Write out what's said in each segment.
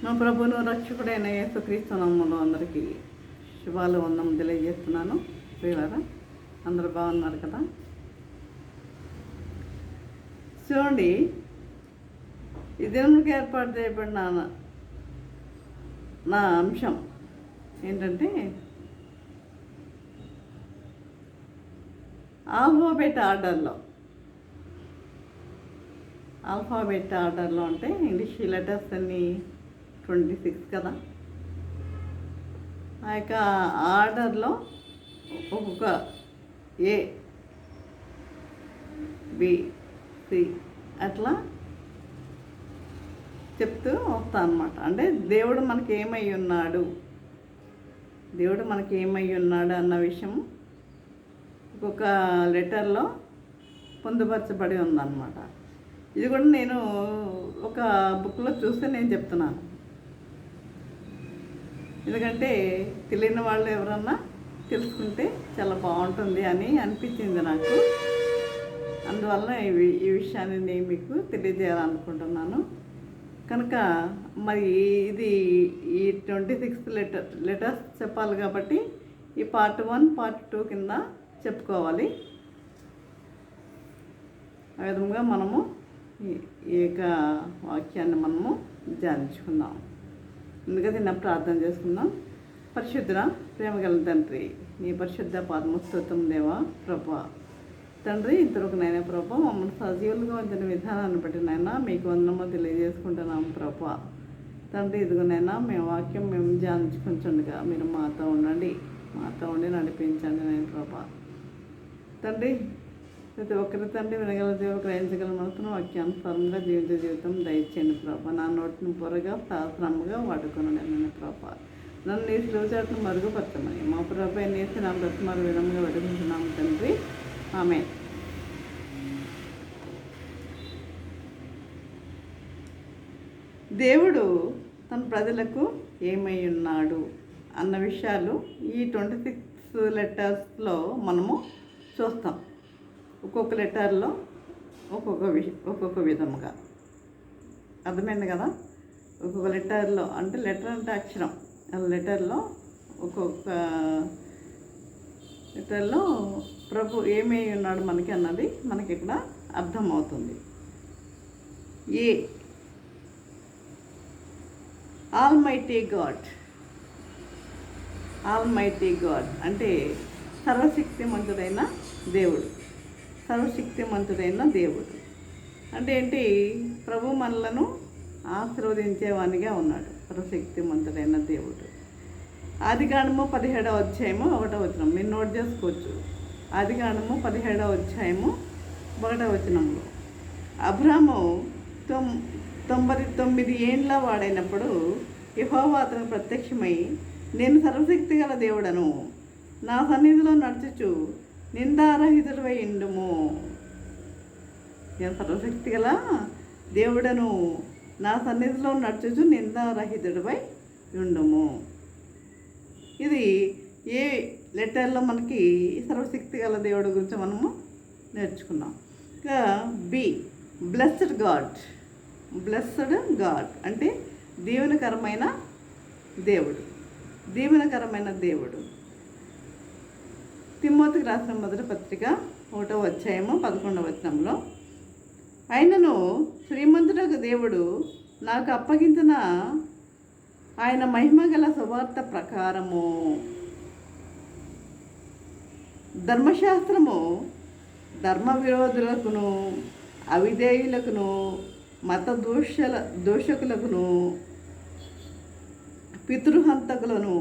నా ప్రభువును రక్షకుడైన యేసుక్రీస్తు నామములో అందరికీ శుభాలు వందనం తెలియజేస్తున్నాను. ప్రియులారా, అందరూ బాగున్నారు కదా? చూడండి, ఈ దినములకు ఏర్పాటు చేయబడిన నా అంశం ఏంటంటే ఆల్ఫాబెట్ ఆర్డర్లో అంటే ఇంగ్లీష్ లెటర్స్ అన్నీ 26 కదా. ఆ యొక్క ఆర్డర్లో ఒక్కొక్క ఏ బి సి అట్లా చెప్తూ వస్తా అన్నమాట. అంటే దేవుడు మనకి ఏమై ఉన్నాడు అన్న విషయం ఒక్కొక్క లెటర్లో పొందుపరచబడి ఉందన్నమాట. ఇది కూడా నేను ఒక బుక్లో చూస్తే నేను చెప్తున్నాను. ఎందుకంటే తెలియని వాళ్ళు ఎవరన్నా తెలుసుకుంటే చాలా బాగుంటుంది అని అనిపించింది నాకు. అందువల్ల ఈ విషయాన్ని నేను మీకు తెలియజేయాలనుకుంటున్నాను. కనుక మరి ఇది ఈ 26 లెటర్స్ చెప్పాలి కాబట్టి ఈ పార్ట్ 1 పార్ట్ 2 కింద చెప్పుకోవాలి. ఆ విధంగా మనము ఈ యొక్క వాక్యాన్ని మనము ధ్యానించుకుందాం. ఎందుకంటే నా ప్రార్థన చేసుకుందాం. పరిశుద్ధ ప్రేమగల తండ్రి, నీ పరిశుద్ధ పాదముస్తోత్రం దేవా ప్రభా. తండ్రి, ఇంతవరకునైనా ప్రభా మమ్మల్ని సజీవులుగా ఉంచిన విధానాన్ని బట్టి నైనా మీకు వందనము తెలియజేసుకుంటున్నాము ప్రభా. తండ్రి, ఇదిగోనైనా మేము వాక్యం మేము ధ్యానించుకుంటుండగా మీరు మాతో ఉండి నడిపించండి నేను ప్రభా. తండ్రి, ప్రతి ఒక్కరి తండ్రి వినగల దేవుడు గ్రహించగల మనసును వాక్యానుసారంగా జీవితం దయచేయండి ప్రభా. నా నోటిని పొరగా సహస్రముగా వాడుకొని నేను ప్రభా. నన్ను నీ సులువుచాటును మరుగుపరచమని మా ప్రభా నేసి నా బ్రతమారు విధంగా వెడుకుంటున్నాము తండ్రి. ఆమె దేవుడు తన ప్రజలకు ఏమై ఉన్నాడు అన్న విషయాలు ఈ 26 లెటర్స్లో మనము చూస్తాం. ఒక్కొక్క లెటర్లో ఒక్కొక్క విధముగా అర్థమైంది కదా. ఒక్కొక్క లెటర్లో అంటే లెటర్ అంటే అక్షరం, లెటర్లో ఒక్కొక్క లెటర్లో ప్రభు ఏమై ఉన్నాడు మనకి అన్నది మనకి ఇక్కడ అర్థమవుతుంది. ఏ ఆల్మైటీ గాడ్ అంటే సర్వశక్తిమంతుడైన దేవుడు అంటే ఏంటి? ప్రభు మనలను ఆశీర్వదించేవానిగా ఉన్నాడు. సర్వశక్తిమంతుడైన దేవుడు. ఆదికాండము 17వ అధ్యాయము 1వ వచనం మీరు నోట్ చేసుకోవచ్చు. ఆదికాండము 17వ అధ్యాయము 1వ వచనంలో అబ్రాము 99 ఏండ్ల వాడైనప్పుడు యెహోవా అతనికి ప్రత్యక్షమై, నేను సర్వశక్తి గల దేవుడను, నా సన్నిధిలో నడుచుచు నిందారహితుడివై ఉండుము. నేను సర్వశక్తి గల దేవుడను, నా సన్నిధిలో నడుచుచు నిందారహితుడివై ఉండుము. ఇది ఏ లెటర్లో మనకి సర్వశక్తి గల దేవుడి గురించి మనము నేర్చుకున్నాం. ఇంకా బి బ్లెస్డ్ గాడ్ అంటే దీవెనకరమైన దేవుడు. తిమోతికి రాసిన మొదటి పత్రిక 1వ అధ్యాయము 11వ వచనంలో, ఆయనను శ్రీమంతుడకు దేవుడు నాకు అప్పగించిన ఆయన మహిమగల సువార్త ప్రకారము ధర్మశాస్త్రము ధర్మ విరోధులకును అవిధేయులకును మత దోషకులకును పితృహంతకులను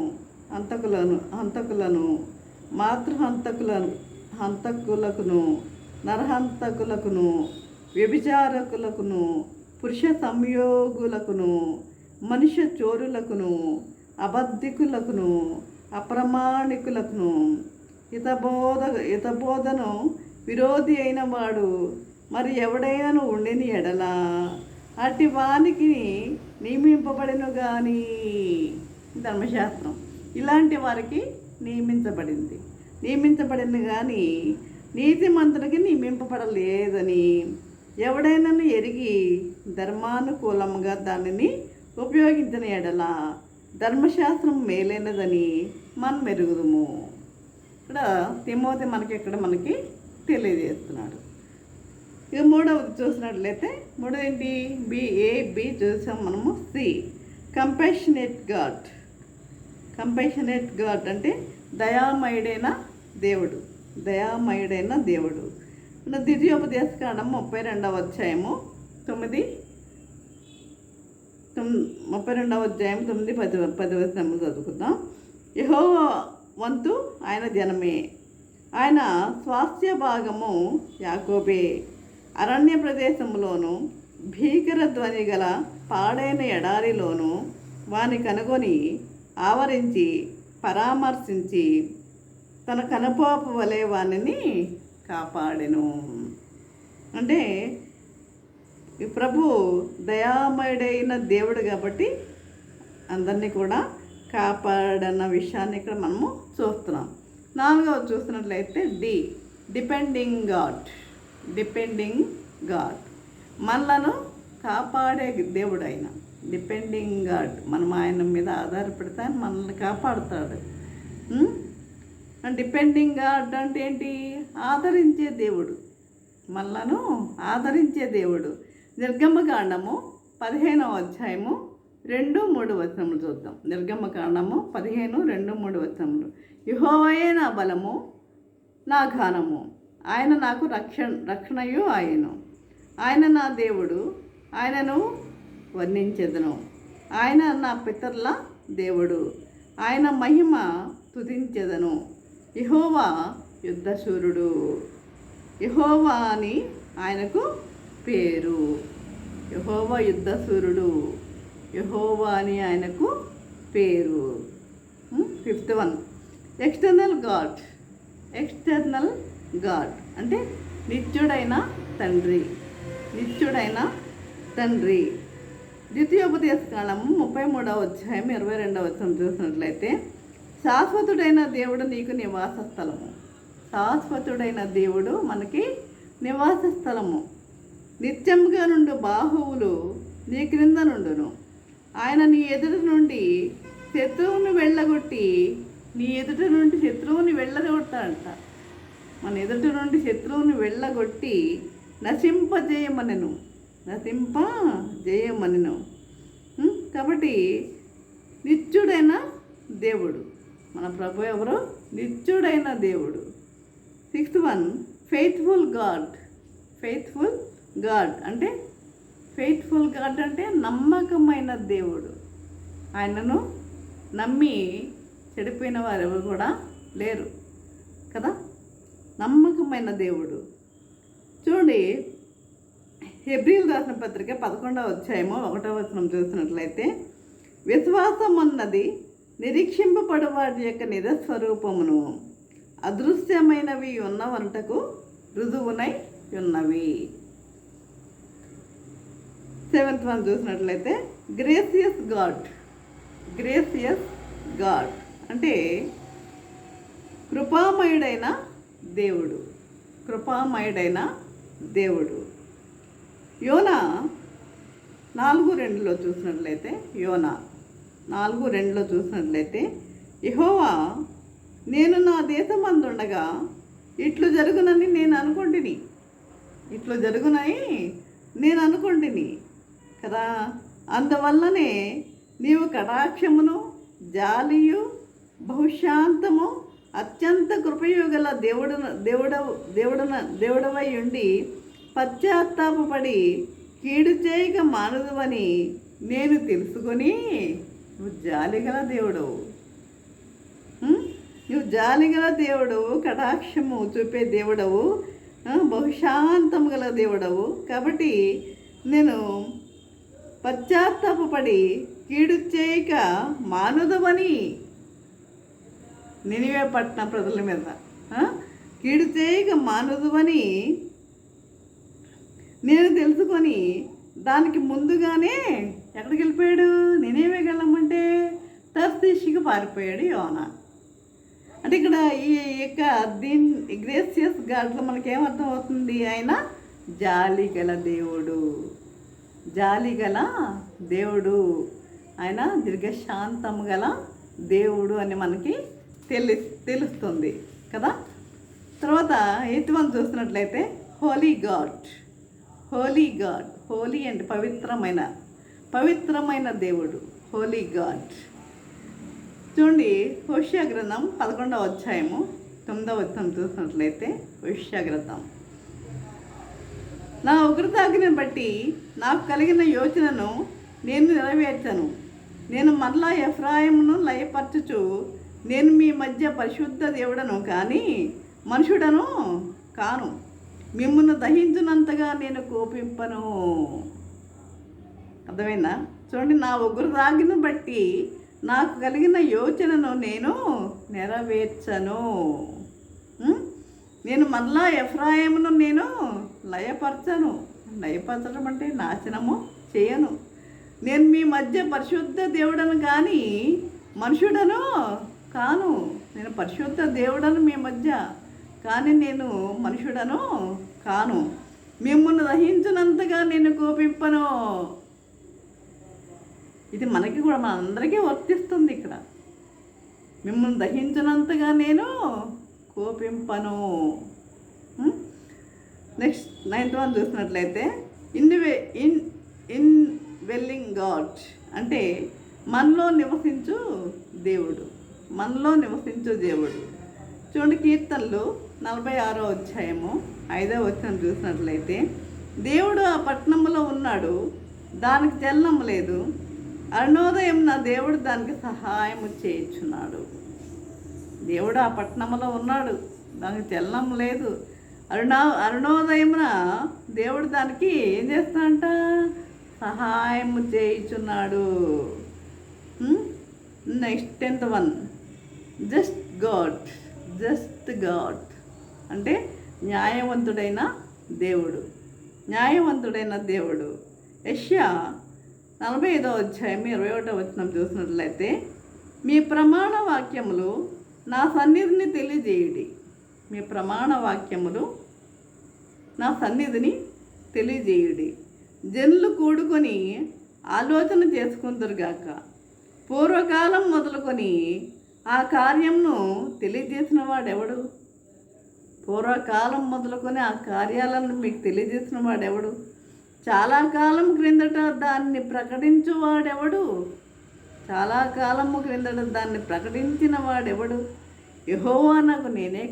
మాతృహంతకులకును నరహంతకులకును వ్యభిచారకులకును పురుష సంయోగులకును మనుష్య చోరులకును అబద్ధికులకును అప్రమాణికులకును హితబోధను విరోధి అయిన వాడు మరి ఎవడైనా ఉండని ఎడల అట్టి వానికి నియమింపబడిను కానీ. ధర్మశాస్త్రం ఇలాంటి వారికి నియమించబడింది కానీ నీతిమంతుడికి నియమింపబడలేదని ఎవడైనా ఎరిగి ధర్మానుకూలంగా దానిని ఉపయోగించిన ఎడల ధర్మశాస్త్రం మేలైనదని మనం మెరుగుదుము. ఇక్కడ తిమోతి మనకి తెలియజేస్తున్నాడు. ఇక మూడవది చూసినట్లయితే మూడోది బి చూసాం మనము. సి కంపాషనేట్ గాడ్ అంటే దయామయుడైన దేవుడు. ద్వితీయోపదేశకాండం 32వ అధ్యాయము 9 10 వచనములు చదువుకుందాం. యెహోవా వంతు ఆయన జనమే, ఆయన స్వాస్థ్య భాగము యాకోబే. అరణ్య ప్రదేశంలోను భీకర ధ్వని గల పాడైన ఎడారిలోను వాని కనుగొని ఆవరించి పరామర్శించి తన కనుపాపు వలె వానిని కాపాడెను. అంటే ఈ ప్రభు దయామయుడైన దేవుడు కాబట్టి అందరినీ కూడా కాపాడన్న విషయాన్ని ఇక్కడ మనము చూస్తున్నాం. నాలుగవ చూస్తున్నట్లయితే డిపెండింగ్ గాడ్ మనలను కాపాడే దేవుడు. ఆయన డిపెండింగ్ గాడ్. మనం ఆయన మీద ఆధారపడితే ఆయన మనల్ని కాపాడుతాడు. డిపెండింగ్ గాడ్ అంటే ఏంటి? ఆదరించే దేవుడు, మనలను ఆదరించే దేవుడు. నిర్గమకాండము 15వ అధ్యాయము 2-3 వచనములు చూద్దాం. నిర్గమకాండము 15, 2-3 వచనములు. యెహోవాయే నా బలము, నా ఘనము, ఆయన నాకు రక్షణయు ఆయను. ఆయన నా దేవుడు, ఆయనను వర్ణించెదను. ఆయన నా పితరుల దేవుడు, ఆయన మహిమ స్తుతించెదను. యెహోవా యుద్ధశూరుడు, యెహోవా అని ఆయనకు పేరు. యెహోవా యుద్ధశూరుడు, యెహోవా అని ఆయనకు పేరు. 5th వన్ ఎక్స్టర్నల్ గాడ్ అంటే నిత్యుడైన తండ్రి. ద్వితీయోపదేశకాండము 33వ అధ్యాయం 22వ వచనం చూసినట్లయితే శాశ్వతుడైన దేవుడు నీకు నివాస స్థలము. శాశ్వతుడైన దేవుడు మనకి నివాస స్థలము. నిత్యంగా నుండి బాహువులు నీ క్రింద నుండును. ఆయన నీ ఎదుటి నుండి శత్రువుని వెళ్ళగొట్టి వెళ్ళగొట్టాడంట. మన ఎదుటి నుండి శత్రువుని వెళ్ళగొట్టి నశింపజేయమనెను. కాబట్టి నిత్యుడైన దేవుడు మన ప్రభు ఎవరు? నిత్యుడైన దేవుడు. 6th వన్ ఫెయిత్ఫుల్ గాడ్ అంటే నమ్మకమైన దేవుడు. ఆయనను నమ్మి చెడిపోయిన వారు ఎవరు కూడా లేరు కదా. నమ్మకమైన దేవుడు. చూడండి, హెబ్రీయులకు రాసిన పత్రిక 11వ అధ్యాయము 1వ వచనం చూసినట్లయితే విశ్వాసం అన్నది నిరీక్షింపబడు వాటి యొక్క నిజస్వరూపమును, అదృశ్యమైనవి ఉన్నవంటకు రుజువునై ఉన్నవి. 7th వన్ చూసినట్లయితే గ్రేసియస్ గాడ్ అంటే కృపామయుడైన దేవుడు. యోనా 4:2 చూసినట్లయితే యెహోవా నేను నా దేశమందుండగా ఇట్లు జరుగునని నేను అనుకుంటుని కదా. అందువల్లనే నీవు కటాక్షమును, జాలియు, బహుశాంతము, అత్యంత కృపయుగల దేవుడవై ఉండి పశ్చాత్తాపడి కీడు చేయక మానదువని నేను తెలుసుకొని నువ్వు జాలిగల దేవుడవు, కటాక్షము చూపే దేవుడవు, బహుశాంతము గల దేవుడవు. కాబట్టి నేను పశ్చాత్తాపడి కీడు చేయక మానుదవని నినివే పట్టణ ప్రజల మీద కీడు చేయక మానుదవని నేను తెలుసుకొని దానికి ముందుగానే ఎక్కడికి వెళ్ళిపోయాడు? నినివే వెళ్ళమంటే తర్షీషుకి పారిపోయాడు యోనా. అంటే ఇక్కడ ఈ యొక్క గ్రేసియస్ గాడ్లో మనకేమర్థం అవుతుంది? ఆయన జాలిగల దేవుడు. ఆయన దీర్ఘశాంతము గల దేవుడు అని మనకి తెలుస్తుంది కదా. తర్వాత 8th వన్ చూసినట్లయితే holy God. Holy God, holy అంటే పవిత్రమైన దేవుడు, హోలీ గాడ్. చూడండి, హోషియా గ్రంథం 11వ అధ్యాయము 9వ వచనం చూసినట్లయితే, హోషియా గ్రంథం, నా ఉగ్రతాగ్ని బట్టి నాకు కలిగిన యోచనను నేను నెరవేర్చను. నేను మరలా ఎఫ్రాయిమును లయపరచుచు, నేను మీ మధ్య పరిశుద్ధ దేవుడను కానీ మనుషుడను కాను. మిమ్మల్ని దహించినంతగా నేను కోపింపను. అర్థమైందా? చూడండి, నా ఉగ్రతాగ్ని బట్టి నాకు కలిగిన యోచనను నేను నెరవేర్చను. నేను మరలా ఎఫ్రాయిమును నేను లయపరచడం అంటే నాశనము చేయను. నేను మీ మధ్య పరిశుద్ధ దేవుడను కానీ మనుషుడను కాను. నేను పరిశుద్ధ దేవుడను మీ మధ్య, కానీ నేను మనుషుడను కాను. మిమ్మల్ని దహించినంతగా నేను కోపింపను. ఇది మనకి కూడా, మన అందరికీ వర్తిస్తుంది ఇక్కడ. మిమ్మల్ని దహించినంతగా నేను కోపింపను. నెక్స్ట్ 9th వన్ చూసినట్లయితే ఇన్ వెల్లింగ్ గాడ్ అంటే మనలో నివసించు దేవుడు. చూడండి, కీర్తనలు 46వ అధ్యాయము 5వ వచనం చూసినట్లయితే, దేవుడు ఆ పట్టణంలో ఉన్నాడు, దానికి చలనం లేదు. అరుణోదయం నా దేవుడు దానికి సహాయము చేయుచున్నాడు. దేవుడు ఆ పట్టణంలో ఉన్నాడు, దానికి చలనం లేదు. అరుణోదయమున దేవుడు దానికి ఏం చేస్తాడంట? సహాయము చేయుచున్నాడు. Next 10th one just God అంటే న్యాయవంతుడైన దేవుడు. యెషయా 45వ అధ్యాయం 21వ వచనం చూసినట్లయితే, మీ ప్రమాణ వాక్యములు నా సన్నిధిని తెలియజేయుడి. జనులు కూడుకొని ఆలోచన చేసుకుందరుగాక. పూర్వకాలం మొదలుకొని ఆ కార్యంను తెలియజేసిన వాడెవడు? ఆ కార్యాలను మీకు తెలియజేసిన వాడెవడు? చాలా కాలం క్రిందట దాన్ని ప్రకటించిన వాడెవడు? యెహోవా నాకు నేనే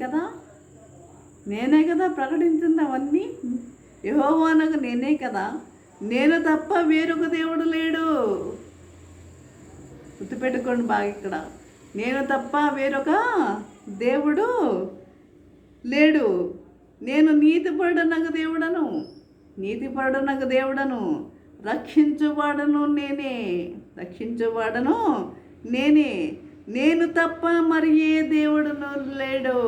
కదా ప్రకటించింది అవన్నీ. యెహోవా నాకు నేనే కదా, నేను తప్ప వేరొక దేవుడు లేడు. గుర్తుపెట్టుకోండి బాగా ఇక్కడ, నేను తప్ప వేరొక దేవుడు లేడు. నేను నీతిపరుడనగు దేవుడను, రక్షించువాడను నేనే. నేను తప్ప మరి ఏ దేవుడును లేడు.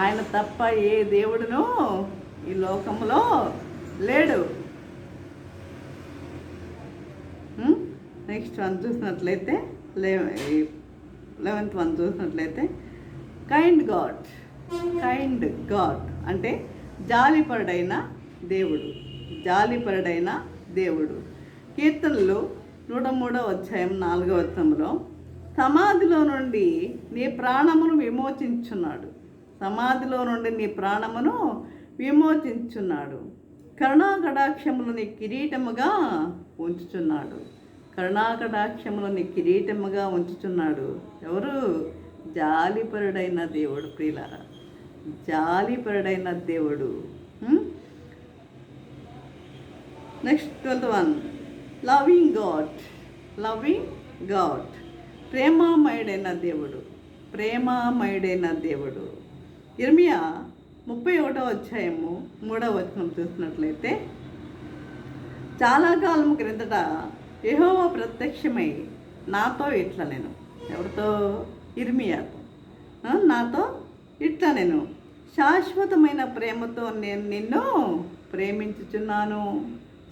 ఆయన తప్ప ఏ దేవుడును ఈ లోకంలో లేడు. నెక్స్ట్ వన్ చూసినట్లయితే 11th వన్ చూసినట్లయితే కైండ్ గాడ్ అంటే జాలిపరుడైన దేవుడు. కీర్తనలు 103వ అధ్యాయం 4వ వచనంలో, సమాధిలో నుండి నీ ప్రాణమును విమోచించున్నాడు. కరుణాకటాక్షములు నీ కిరీటముగా ఉంచుచున్నాడు. ఎవరు? జాలిపరుడైన దేవుడు. ప్రియులారా, జాలిపరుడైన దేవుడు. Next 12th one loving God ప్రేమామయుడైన దేవుడు. ఇర్మియా 31వ అధ్యాయము 3వ వచనం చూసినట్లయితే, చాలా కాలం క్రిందట యెహోవా ప్రత్యక్షమై నాతో ఇట్లా నేను, ఎవరితో? ఇర్మియాతో. నాతో ఇట్లా నేను, శాశ్వతమైన ప్రేమతో నేను నిన్ను ప్రేమించుచున్నాను.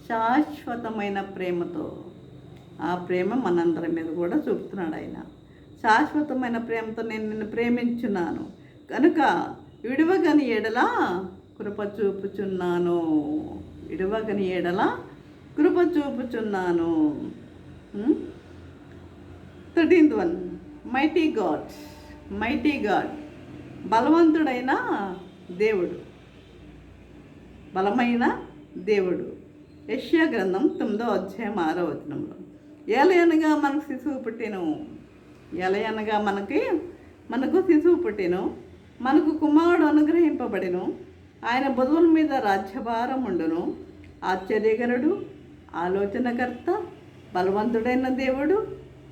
శాశ్వతమైన ప్రేమతో, ఆ ప్రేమ మనందరి మీద కూడా చూపుతున్నాడు ఆయన. శాశ్వతమైన ప్రేమతో నేను నిన్ను ప్రేమించున్నాను కనుక విడువగని ఎడల కృప చూపుచున్నాను. కృప చూపుచున్నాను. 13th వన్, మైటీ గాడ్, బలవంతుడైన దేవుడు, బలమైన దేవుడు. యెషయా గ్రంథం 9వ అధ్యాయం 6వ వచనంలో, ఏలయనగా మనకు శిశువు పుట్టెను, ఏలయనగా మనకు శిశువు పుట్టెను, మనకు కుమారుడు అనుగ్రహింపబడెను, ఆయన భుజముల మీద రాజ్యభారం ఉండును. ఆశ్చర్యకరుడు, ఆలోచనకర్త, బలవంతుడైన దేవుడు,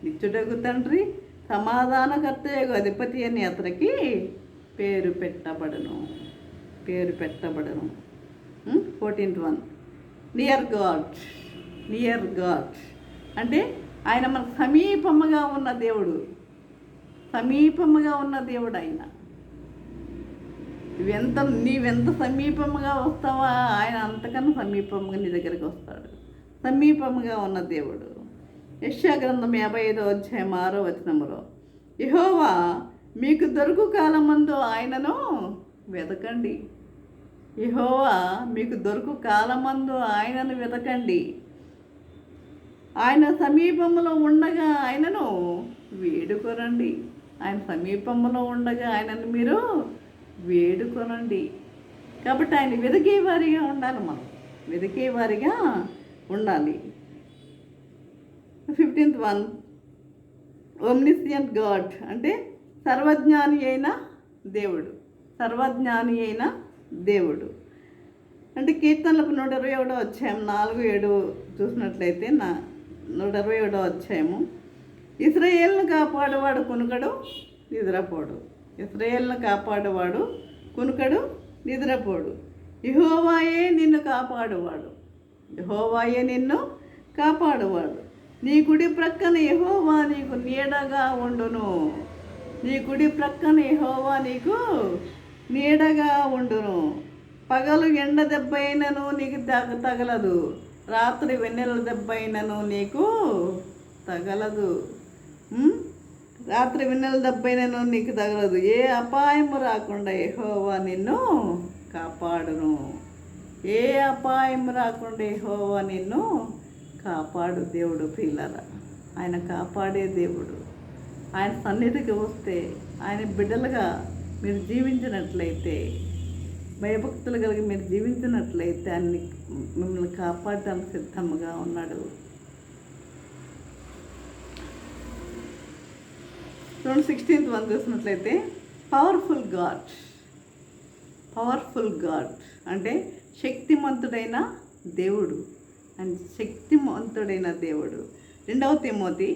నిత్యుడగు తండ్రి, సమాధానకర్తయగు అధిపతి అని అతనికి పేరు పెట్టబడును. 14th వన్, నియర్ గాడ్ అంటే ఆయన మనకు సమీపముగా ఉన్న దేవుడు ఆయన. నీవెంత సమీపముగా వస్తావా, ఆయన అంతకన్నా సమీపముగా నీ దగ్గరికి వస్తాడు. సమీపముగా ఉన్న దేవుడు. యెషయా గ్రంథం 55వ అధ్యాయం 6వ వచనములో, యెహోవా మీకు దొరుకు కాలమందు ఆయనను వెతకండి. యెహోవా మీకు దొరుకు కాలమందు ఆయనను వెతకండి. ఆయన సమీపంలో ఉండగా ఆయనను వేడుకొనండి. ఆయన సమీపంలో ఉండగా ఆయనను మీరు వేడుకొనండి. కాబట్టి ఆయన వెతికేవారిగా ఉండాలి. 15th వన్, ఒమ్నిసియంట్ గాడ్ అంటే సర్వజ్ఞాని అయిన దేవుడు. అంటే కీర్తనలకు 121వ అధ్యాయం 4-7 చూసినట్లయితే 121వ అధ్యాయము, ఇశ్రాయేలును కాపాడువాడు కునుకడు నిద్రపోడు. ఇశ్రాయేలును కాపాడువాడు కునుకడు నిద్రపోడు. యెహోవాయే నిన్ను కాపాడువాడు. నీ కుడి ప్రక్కన యెహోవా నీకు నీడగా ఉండును. పగలు ఎండ దెబ్బ అయినను నీకు తగలదు, రాత్రి వెన్నెల దెబ్బ అయినను నీకు తగలదు. ఏ అపాయము రాకుండా యెహోవా నిన్ను కాపాడు. దేవుడు పిల్లరా, ఆయన కాపాడే దేవుడు. ఆయన సన్నిధికి వస్తే, ఆయన బిడ్డలుగా మీరు జీవించినట్లయితే, భయభక్తులు కలిగి మీరు జీవించినట్లయితే అన్ని మిమ్మల్ని కాపాడడానికి సిద్ధంగా ఉన్నాడు. 16th వన్ చూసినట్లయితే, పవర్ఫుల్ గాడ్ అంటే శక్తిమంతుడైన దేవుడు. 2వ తిమోతి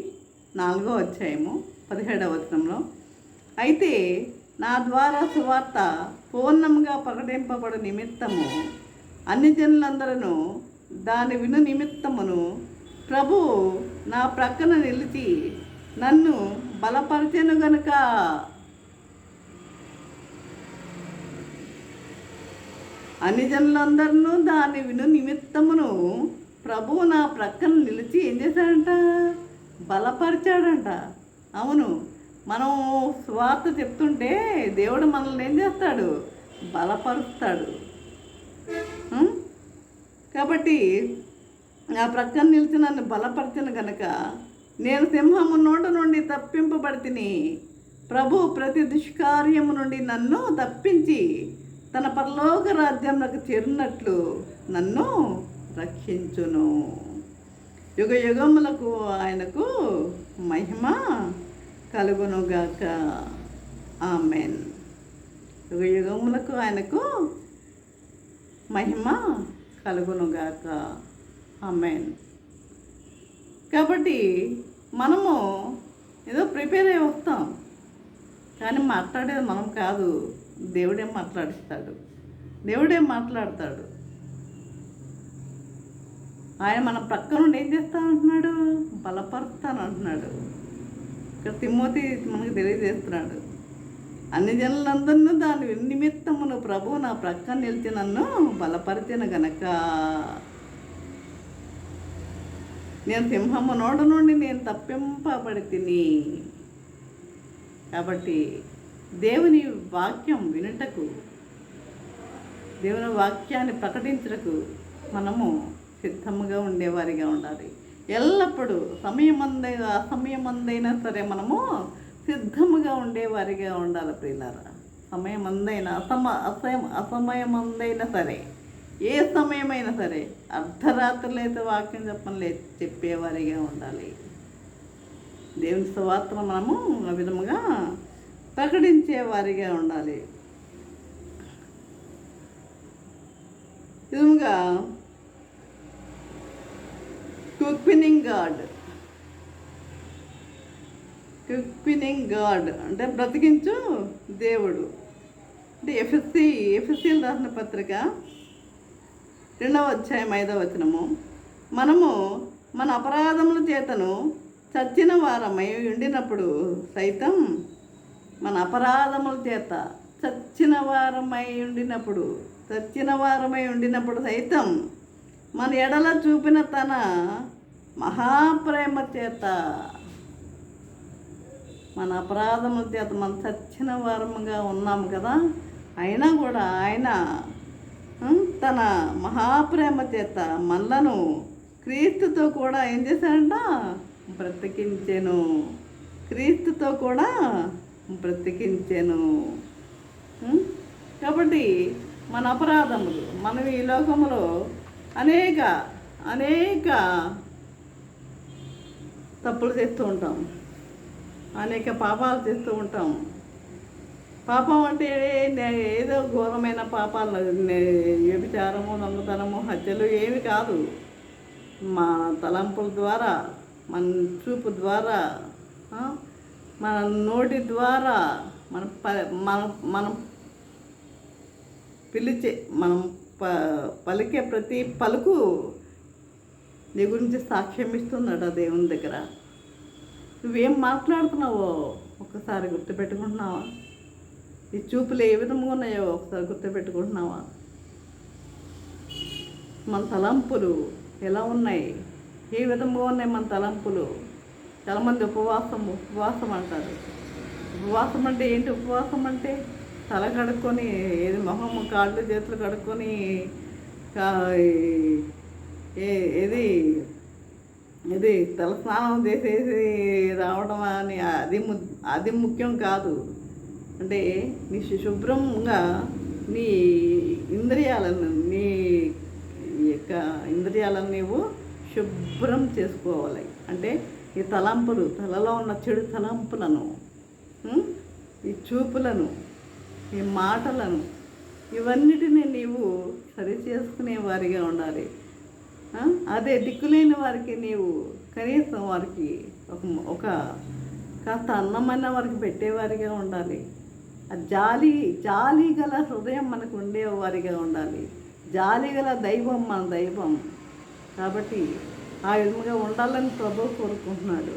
4వ అధ్యాయము 17వ వచనంలో, అయితే నా ద్వారా సువార్త పూర్ణంగా ప్రకటింపబడు నిమిత్తము అన్ని జనులందరూ దాని విను నిమిత్తమును ప్రభు నా ప్రక్కన నిలిచి నన్ను బలపరిచెను గనుక, అన్ని జనులందరూ దాని విను నిమిత్తమును ప్రభువు నా ప్రక్కన నిలిచి ఏం చేశాడంట? బలపరిచాడంట. అవును, మనం స్వార్థ చెప్తుంటే దేవుడు మనల్ని ఏం చేస్తాడు? బలపరుస్తాడు. కాబట్టి నా ప్రక్కన నిలిచి నన్ను బలపరిచిన కనుక నేను సింహము నోట నుండి తప్పింపబడితిని. ప్రభు ప్రతి దుష్కార్యము నుండి నన్ను తప్పించి తన పరలోక రాజ్యంలోకి చేరినట్లు నన్ను రక్షించును. యుగ యుగములకు ఆయనకు మహిమ కలుగునుగాక. ఆమెన్. యుగ యుగములకు ఆయనకు మహిమ కలుగునుగాక. ఆమెన్. కాబట్టి మనము ఏదో ప్రిపేర్ అయి వస్తాం, కానీ మాట్లాడేది మనం కాదు, దేవుడే మాట్లాడతాడు. ఆయన మన ప్రక్క నుండి ఏం చేస్తానంటున్నాడు? బలపరుస్తానంటున్నాడు. ఇక్కడ తిమోతి మనకు తెలియజేస్తున్నాడు, అన్ని జనులందరూ దాని నిమిత్తమును ప్రభు నా ప్రక్క నిలిచి నన్ను బలపరిచిన గనక నేను సింహము నోట నుండి నేను తప్పింపబడి తిని. కాబట్టి దేవుని వాక్యం వినుటకు, దేవుని వాక్యాన్ని ప్రకటించుటకు మనము సిద్ధముగా ఉండేవారిగా ఉండాలి. ఎల్లప్పుడూ అసమయమందైనా సరే మనము సిద్ధముగా ఉండేవారిగా ఉండాలి ప్రియులారా. సమయమందైనా అసమయమందైనా సరే, ఏ సమయమైనా సరే, అర్ధరాత్రులు అయితే వాక్యం చెప్పేవారిగా ఉండాలి. దేవుని సువార్త మనము ఆ విధముగా ప్రకటించేవారిగా ఉండాలి. విధముగా క్విక్నింగ్ గాడ్ అంటే బ్రతికించు దేవుడు. అంటే ఎఫెసీయులకు రాసిన పత్రిక 2వ అధ్యాయం 5వ వచనము, మనము మన అపరాధముల చేతను చచ్చిన వారమై ఉండినప్పుడు సైతం, మన అపరాధముల చేత చచ్చిన వారమై ఉండినప్పుడు సైతం మన ఎడల చూపిన తన మహాప్రేమ చేత, మన అపరాధముల చేత మనం చచ్చిన వారముగా ఉన్నాము కదా, అయినా కూడా ఆయన తన మహాప్రేమ చేత మనలను క్రీస్తుతో కూడా ఏం చేశాడంట? బ్రతికించెను. క్రీస్తుతో కూడా బ్రతికించెను. కాబట్టి మన అపరాధములు, మనం ఈ లోకములో అనేక తప్పులు చేస్తూ ఉంటాం, అనేక పాపాలు చేస్తూ ఉంటాం. పాపం అంటే ఏదో ఘోరమైన పాపాలు, వ్యభిచారము, దొంగతనము, హత్యలు ఏమి కాదు. మన తలంపుల ద్వారా, మన చూపు ద్వారా, మన నోటి ద్వారా, మనం పలికే ప్రతి పలుకు నీ గురించి సాక్ష్యం ఇస్తుందట దేవుని దగ్గర. నువ్వేం మాట్లాడుతున్నావో ఒకసారి గుర్తుపెట్టుకుంటున్నావా? ఈ చూపులు ఏ విధంగా ఉన్నాయో ఒకసారి గుర్తుపెట్టుకుంటున్నావా? మన తలంపులు ఎలా ఉన్నాయి, ఏ విధంగా ఉన్నాయి మన తలంపులు? చాలామంది ఉపవాసం అంటారు. ఉపవాసం అంటే ఏంటి? ఉపవాసం అంటే తల కడుక్కొని, ఏది మొహం కాళ్ళు చేతులు కడుక్కొని ఇది తల స్నానం చేసేసి రావడం అని అది ముఖ్యం కాదు. అంటే నీ శుభ్రంగా నీ ఇంద్రియాలను నీవు శుభ్రం చేసుకోవాలి. అంటే ఈ తలలో ఉన్న చెడు తలంపులను, ఈ చూపులను, ఈ మాటలను, ఇవన్నిటినీ నీవు సరి చేసుకునే వారిగా ఉండాలి. అదే దిక్కులేని వారికి నీవు కనీసం వారికి ఒక కాస్త అన్నమైన వారికి పెట్టేవారిగా ఉండాలి. జాలి గల హృదయం మనకు ఉండేవారిగా ఉండాలి. జాలి గల దైవం మన దైవం. కాబట్టి ఆ విధంగా ఉండాలని ప్రభువు కోరుకుంటున్నాడు.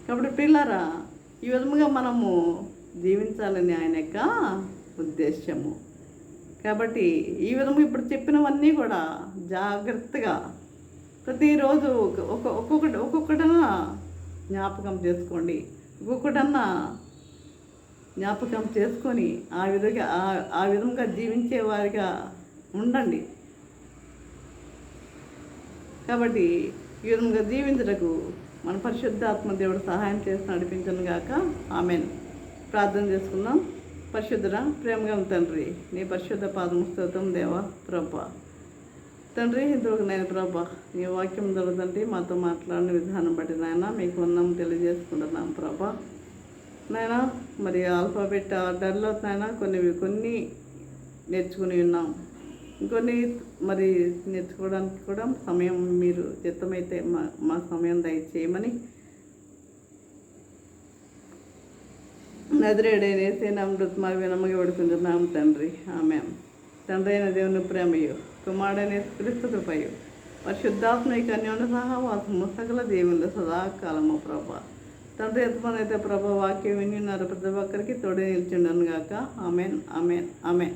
కాబట్టి పిల్లరా, ఈ విధముగా మనము జీవించాలని ఆయన యొక్క ఉద్దేశము. కాబట్టి ఈ విధంగా ఇప్పుడు చెప్పినవన్నీ కూడా జాగ్రత్తగా ప్రతిరోజు ఒక్కొక్కటన్నా జ్ఞాపకం చేసుకోండి. ఒక్కొక్కటన్నా జ్ఞాపకం చేసుకొని ఆ విధంగా జీవించే వారిగా ఉండండి. కాబట్టి ఈ విధంగా జీవించటకు మన పరిశుద్ధాత్మ దేవుడు సహాయం చేసి నడిపించను గాక. ఆమెన్. ప్రార్థన చేసుకుందాం. పరిశుద్ధుడా, ప్రేమగల తండ్రి, నీ పరిశుద్ధ పాదము స్తోత్రం దేవా. ప్రభా తండ్రి, ఇంతవరకు నేను ప్రభా నీ వాక్యం దొరకండి మాతో మాట్లాడిన విధానం బట్టి నాయన మీకు వందనం తెలియజేసుకుంటున్నాం ప్రభా. నాయన మరి ఆల్ఫాబెట్ ఆర్డర్లో నాయన కొన్ని నేర్చుకుని ఉన్నాం. ఇంకొన్ని మరి నేర్చుకోవడానికి కూడా సమయం మీరు చిత్తమైతే మా సమయం దయచేయమని నజరేయుడైన యేసయ్య నామమున వినమ్రగా వేడుకుంటున్నాం తండ్రి. ఆమేన్. తండ్రి అయిన దేవుని ప్రేమయు, కుమారుడైన యేసుక్రీస్తు కృపయు, పరిశుద్ధాత్మ అన్యోన్య సహవాసము సకల దేవుళ్ళు సదాకాలము ప్రభా. తండ్రి ఎంతమంది అయితే ప్రభా వాక్యం విని ప్రతి ఒక్కరికి తోడే నిలిచిండను గాక. ఆమెన్. ఆమెన్. ఆమెన్.